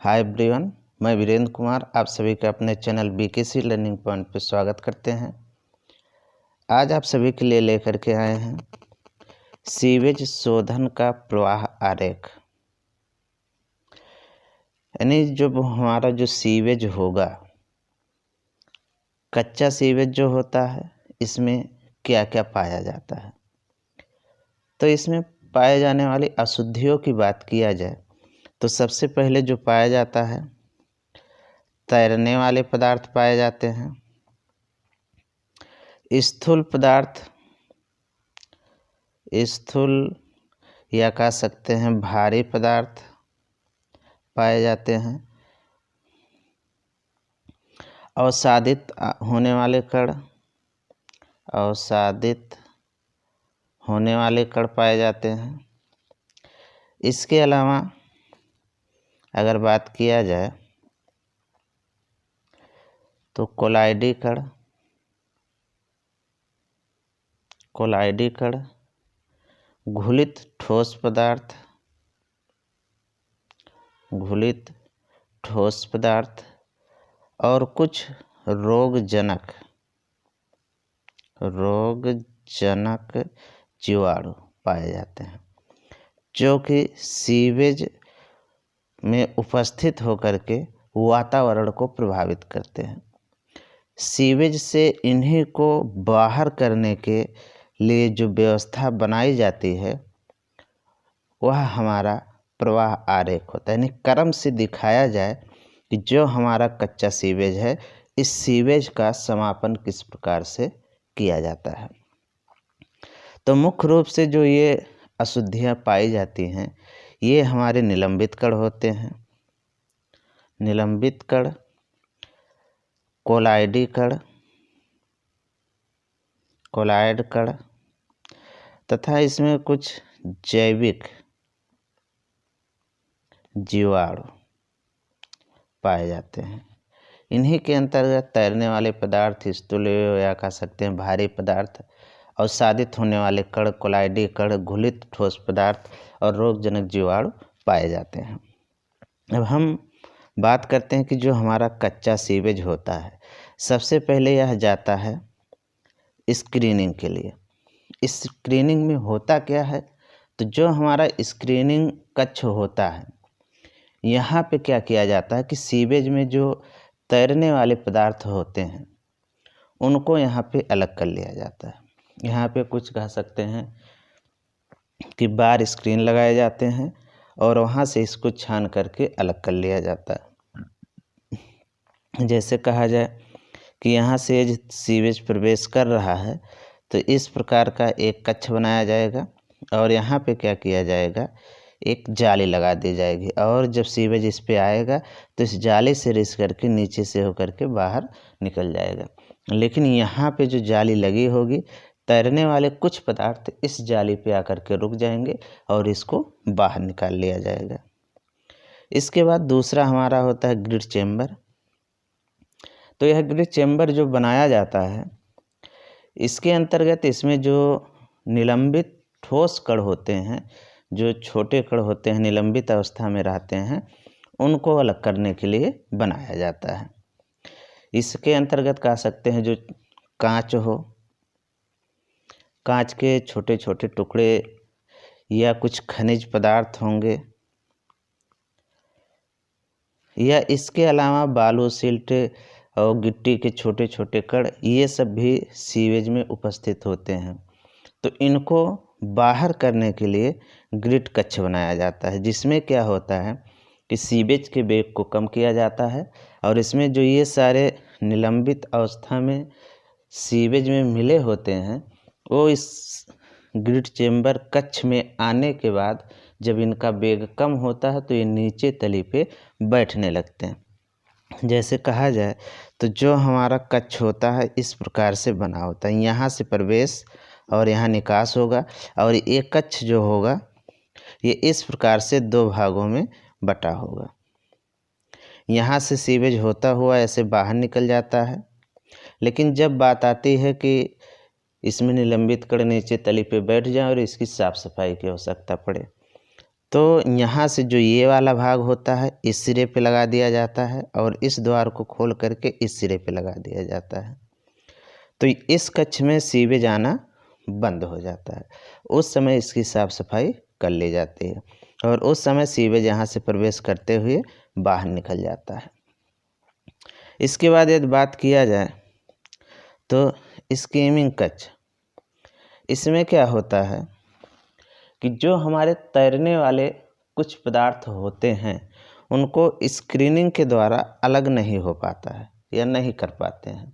Hi everyone, मैं वीरेंद्र कुमार आप सभी का अपने चैनल बीकेसी लर्निंग पॉइंट पर स्वागत करते हैं। आज आप सभी के लिए लेकर के आए हैं सीवेज शोधन का प्रवाह आरेख। यानी जब हमारा जो सीवेज होगा, कच्चा सीवेज जो होता है, इसमें क्या क्या पाया जाता है। तो इसमें पाए जाने वाली अशुद्धियों की बात किया जाए तो सबसे पहले जो पाया जाता है, तैरने वाले पदार्थ पाए जाते हैं, स्थूल पदार्थ, स्थूल या कह सकते हैं भारी पदार्थ पाए जाते हैं, अवसादित होने वाले कण, अवसादित होने वाले कण पाए जाते हैं। इसके अलावा अगर बात किया जाए तो कोलाइडी कण, कोलाइडी कण, घुलित ठोस पदार्थ, घुलित ठोस पदार्थ और कुछ रोगजनक जीवाणु पाए जाते हैं, जो कि सीवेज में उपस्थित होकर के वातावरण को प्रभावित करते हैं। सीवेज से इन्हीं को बाहर करने के लिए जो व्यवस्था बनाई जाती है वह हमारा प्रवाह आरेख होता है। यानी क्रम से दिखाया जाए कि जो हमारा कच्चा सीवेज है, इस सीवेज का समापन किस प्रकार से किया जाता है। तो मुख्य रूप से जो ये अशुद्धियाँ पाई जाती हैं, ये हमारे निलंबित कण होते हैं। निलंबित कण, कोलाइडी कण, कोलाइड कण तथा इसमें कुछ जैविक जीवाणु पाए जाते हैं। इन्हीं के अंतर्गत तैरने वाले पदार्थ, स्थूल या कह सकते हैं भारी पदार्थ, अवसादित होने वाले कण, कोलाइडी कण, घुलित ठोस पदार्थ और रोगजनक जीवाणु पाए जाते हैं। अब हम बात करते हैं कि जो हमारा कच्चा सीवेज होता है, सबसे पहले यह जाता है स्क्रीनिंग के लिए। इस स्क्रीनिंग में होता क्या है, तो जो हमारा स्क्रीनिंग कक्ष होता है, यहाँ पे क्या किया जाता है कि सीवेज में जो तैरने वाले पदार्थ होते हैं उनको यहाँ पे अलग कर लिया जाता है। यहाँ पे कुछ कह सकते हैं कि बार स्क्रीन लगाए जाते हैं और वहाँ से इसको छान करके अलग कर लिया जाता है। जैसे कहा जाए कि यहाँ से सीवेज प्रवेश कर रहा है तो इस प्रकार का एक कक्ष बनाया जाएगा और यहाँ पे क्या किया जाएगा, एक जाली लगा दी जाएगी और जब सीवेज इस पे आएगा तो इस जाली से रिस करके नीचे से होकर के बाहर निकल जाएगा। लेकिन यहाँ पे जो जाली लगी होगी, तैरने वाले कुछ पदार्थ इस जाली पे आकर के रुक जाएंगे और इसको बाहर निकाल लिया जाएगा। इसके बाद दूसरा हमारा होता है ग्रिड चेम्बर। तो यह ग्रिड चेम्बर जो बनाया जाता है, इसके अंतर्गत इसमें जो निलंबित ठोस कण होते हैं, जो छोटे कण होते हैं, निलंबित अवस्था में रहते हैं, उनको अलग करने के लिए बनाया जाता है। इसके अंतर्गत कह सकते हैं जो कांच हो, कांच के छोटे छोटे टुकड़े या कुछ खनिज पदार्थ होंगे, या इसके अलावा बालू, सिल्ट और गिट्टी के छोटे छोटे कण, ये सब भी सीवेज में उपस्थित होते हैं। तो इनको बाहर करने के लिए ग्रिड कक्ष बनाया जाता है, जिसमें क्या होता है कि सीवेज के वेग को कम किया जाता है और इसमें जो ये सारे निलंबित अवस्था में सीवेज में मिले होते हैं, वो इस ग्रिड चेम्बर कक्ष में आने के बाद जब इनका वेग कम होता है तो ये नीचे तली पे बैठने लगते हैं। जैसे कहा जाए तो जो हमारा कक्ष होता है इस प्रकार से बना होता है, यहाँ से प्रवेश और यहाँ निकास होगा और एक कक्ष जो होगा ये इस प्रकार से दो भागों में बटा होगा। यहाँ से सीवेज होता हुआ ऐसे बाहर निकल जाता है। लेकिन जब बात आती है कि इसमें निलंबित कण नीचे तली पे बैठ जाए और इसकी साफ सफाई की आवश्यकता पड़े, तो यहाँ से जो ये वाला भाग होता है इस सिरे पे लगा दिया जाता है और इस द्वार को खोल करके इस सिरे पे लगा दिया जाता है। तो इस कक्ष में सीवेज आना बंद हो जाता है। उस समय इसकी साफ सफाई कर ली जाती है और उस समय सीवेज यहाँ से प्रवेश करते हुए बाहर निकल जाता है। इसके बाद यदि बात किया जाए तो स्कीमिंग कक्ष, इसमें क्या होता है कि जो हमारे तैरने वाले कुछ पदार्थ होते हैं उनको स्क्रीनिंग के द्वारा अलग नहीं हो पाता है या नहीं कर पाते हैं,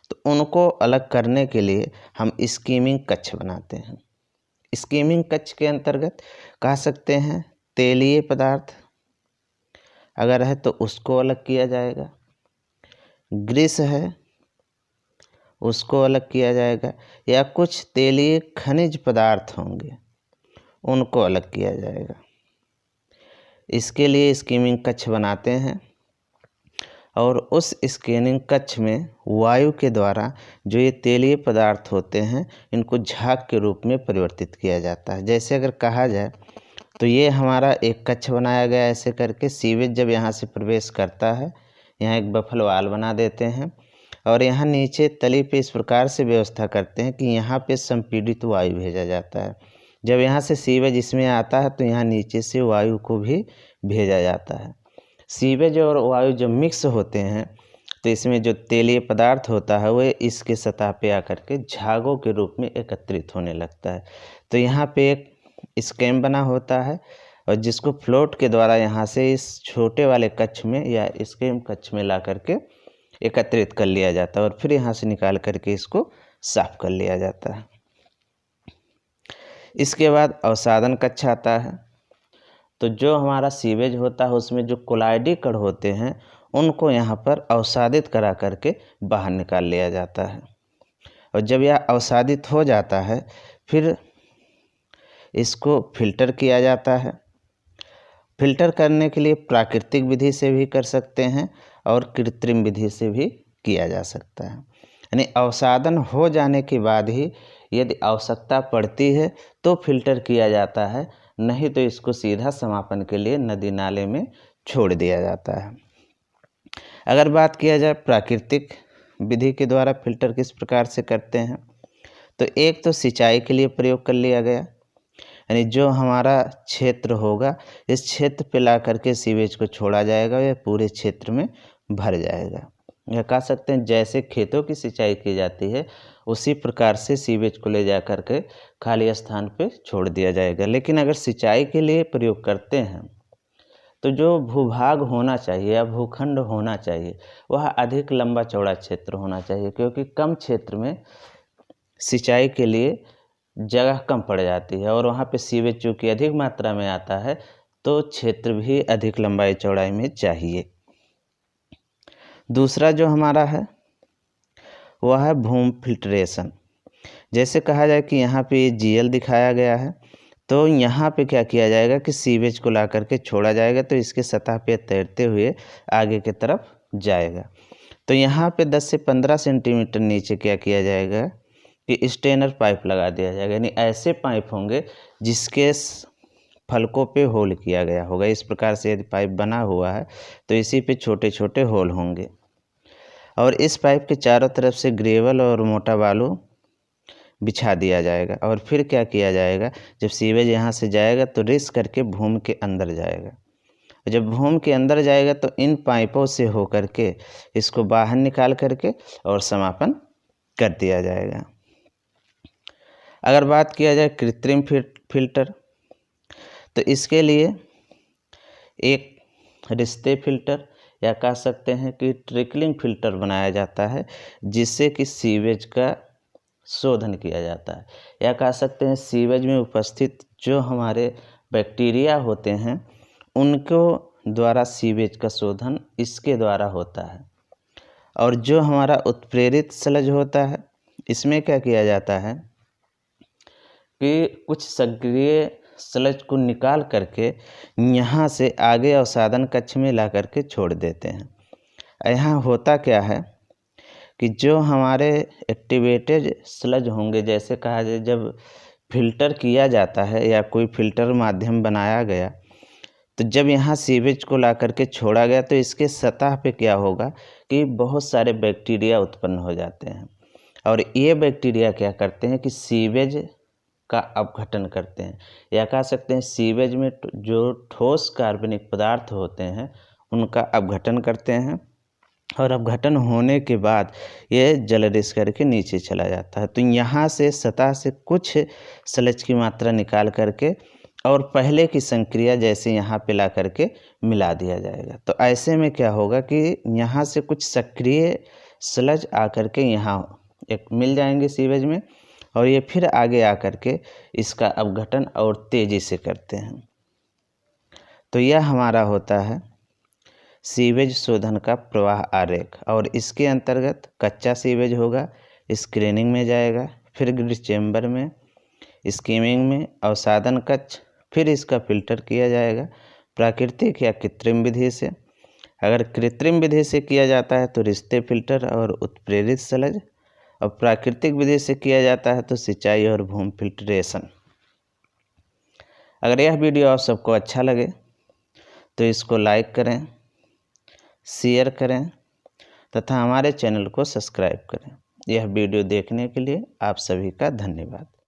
तो उनको अलग करने के लिए हम स्कीमिंग कक्ष बनाते हैं। स्कीमिंग कक्ष के अंतर्गत कह सकते हैं तेलीय पदार्थ अगर है तो उसको अलग किया जाएगा, ग्रीस है उसको अलग किया जाएगा, या कुछ तेलीय खनिज पदार्थ होंगे उनको अलग किया जाएगा। इसके लिए स्कीमिंग कक्ष बनाते हैं और उस स्कैनिंग कक्ष में वायु के द्वारा जो ये तेलीय पदार्थ होते हैं इनको झाग के रूप में परिवर्तित किया जाता है। जैसे अगर कहा जाए तो ये हमारा एक कक्ष बनाया गया ऐसे करके, सीवेज जब यहाँ से प्रवेश करता है यहाँ एक बफल वाल बना देते हैं और यहाँ नीचे तली पे इस प्रकार से व्यवस्था करते हैं कि यहाँ पे संपीड़ित वायु भेजा जाता है। जब यहाँ से सीवेज इसमें आता है तो यहाँ नीचे से वायु को भी भेजा जाता है। सीवेज और वायु जब मिक्स होते हैं तो इसमें जो तेलीय पदार्थ होता है वह इसके सतह पे आकर के झागों के रूप में एकत्रित होने लगता है। तो यहाँ पे एक स्कैम बना होता है और जिसको फ्लोट के द्वारा यहाँ से इस छोटे वाले कक्ष में या स्कैम कक्ष में ला करके एकत्रित कर लिया जाता है और फिर यहाँ से निकाल करके इसको साफ कर लिया जाता है। इसके बाद अवसादन कक्ष आता है। तो जो हमारा सीवेज होता है उसमें जो कोलाइडी कण होते हैं उनको यहाँ पर अवसादित करा करके बाहर निकाल लिया जाता है और जब यह अवसादित हो जाता है फिर इसको फिल्टर किया जाता है। फिल्टर करने के लिए प्राकृतिक विधि से भी कर सकते हैं और कृत्रिम विधि से भी किया जा सकता है। यानी अवसादन हो जाने के बाद ही यदि आवश्यकता पड़ती है तो फिल्टर किया जाता है, नहीं तो इसको सीधा समापन के लिए नदी नाले में छोड़ दिया जाता है। अगर बात किया जाए प्राकृतिक विधि के द्वारा फिल्टर किस प्रकार से करते हैं, तो एक तो सिंचाई के लिए प्रयोग कर लिया गया, यानी जो हमारा क्षेत्र होगा इस क्षेत्र पे ला करके सीवेज को छोड़ा जाएगा, यह पूरे क्षेत्र में भर जाएगा। यह कह सकते हैं जैसे खेतों की सिंचाई की जाती है उसी प्रकार से सीवेज को ले जा करके खाली स्थान पे छोड़ दिया जाएगा। लेकिन अगर सिंचाई के लिए प्रयोग करते हैं तो जो भूभाग होना चाहिए या भूखंड होना चाहिए वह अधिक लंबा चौड़ा क्षेत्र होना चाहिए, क्योंकि कम क्षेत्र में सिंचाई के लिए जगह कम पड़ जाती है और वहाँ पे सीवेज चूँकि अधिक मात्रा में आता है तो क्षेत्र भी अधिक लंबाई चौड़ाई में चाहिए। दूसरा जो हमारा है वह है भूमि फिल्ट्रेशन। जैसे कहा जाए कि यहाँ पे जीएल दिखाया गया है, तो यहाँ पे क्या किया जाएगा कि सीवेज को ला करके छोड़ा जाएगा तो इसके सतह पे तैरते हुए आगे की तरफ जाएगा। तो यहाँ पे 10 से 15 सेंटीमीटर नीचे क्या किया जाएगा कि स्टेनर पाइप लगा दिया जाएगा, यानी ऐसे पाइप होंगे जिसके फलकों पे होल किया गया होगा। इस प्रकार से यदि पाइप बना हुआ है तो इसी पे छोटे छोटे होल होंगे और इस पाइप के चारों तरफ से ग्रेवल और मोटा बालू बिछा दिया जाएगा और फिर क्या किया जाएगा, जब सीवेज यहाँ से जाएगा तो रिस करके भूमि के अंदर जाएगा। जब भूमि के अंदर जाएगा तो इन पाइपों से होकर के इसको बाहर निकाल करके और समापन कर दिया जाएगा। अगर बात किया जाए कृत्रिम फिल्टर, तो इसके लिए एक रिश्ते फिल्टर या कह सकते हैं कि ट्रिकलिंग फिल्टर बनाया जाता है, जिससे कि सीवेज का शोधन किया जाता है, या कह सकते हैं सीवेज में उपस्थित जो हमारे बैक्टीरिया होते हैं उनको द्वारा सीवेज का शोधन इसके द्वारा होता है। और जो हमारा उत्प्रेरित स्लज होता है इसमें क्या किया जाता है कि कुछ सक्रिय स्लज को निकाल करके यहाँ से आगे अवसादन कक्ष में ला करके छोड़ देते हैं। यहाँ होता क्या है कि जो हमारे एक्टिवेटेड स्लज होंगे, जैसे कहा जाए जब फ़िल्टर किया जाता है या कोई फ़िल्टर माध्यम बनाया गया, तो जब यहाँ सीवेज को ला कर के छोड़ा गया तो इसके सतह पे क्या होगा कि बहुत सारे बैक्टीरिया उत्पन्न हो जाते हैं और ये बैक्टीरिया क्या करते हैं कि सीवेज का अपघटन करते हैं, या कह सकते हैं सीवेज में जो ठोस कार्बनिक पदार्थ होते हैं उनका अपघटन करते हैं और अपघटन होने के बाद ये जलरिस करके नीचे चला जाता है। तो यहाँ से सतह से कुछ स्लज की मात्रा निकाल करके और पहले की संक्रिया जैसे यहाँ पे ला करके मिला दिया जाएगा। तो ऐसे में क्या होगा कि यहाँ से कुछ सक्रिय स्लज आकर के यहाँ एक मिल जाएंगे सीवेज में और ये फिर आगे आकर के इसका अपघटन और तेज़ी से करते हैं। तो यह हमारा होता है सीवेज शोधन का प्रवाह आरेख और इसके अंतर्गत कच्चा सीवेज होगा, स्क्रीनिंग में जाएगा, फिर ग्रिड चेम्बर में, स्कीमिंग में, अवसादन कक्ष, फिर इसका फ़िल्टर किया जाएगा प्राकृतिक या कृत्रिम विधि से। अगर कृत्रिम विधि से किया जाता है तो रिश्ते फ़िल्टर और उत्प्रेरित स्लज, और प्राकृतिक विधि से किया जाता है तो सिंचाई और भूमि फिल्ट्रेशन। अगर यह वीडियो आप सबको अच्छा लगे तो इसको लाइक करें, शेयर करें तथा हमारे चैनल को सब्सक्राइब करें। यह वीडियो देखने के लिए आप सभी का धन्यवाद।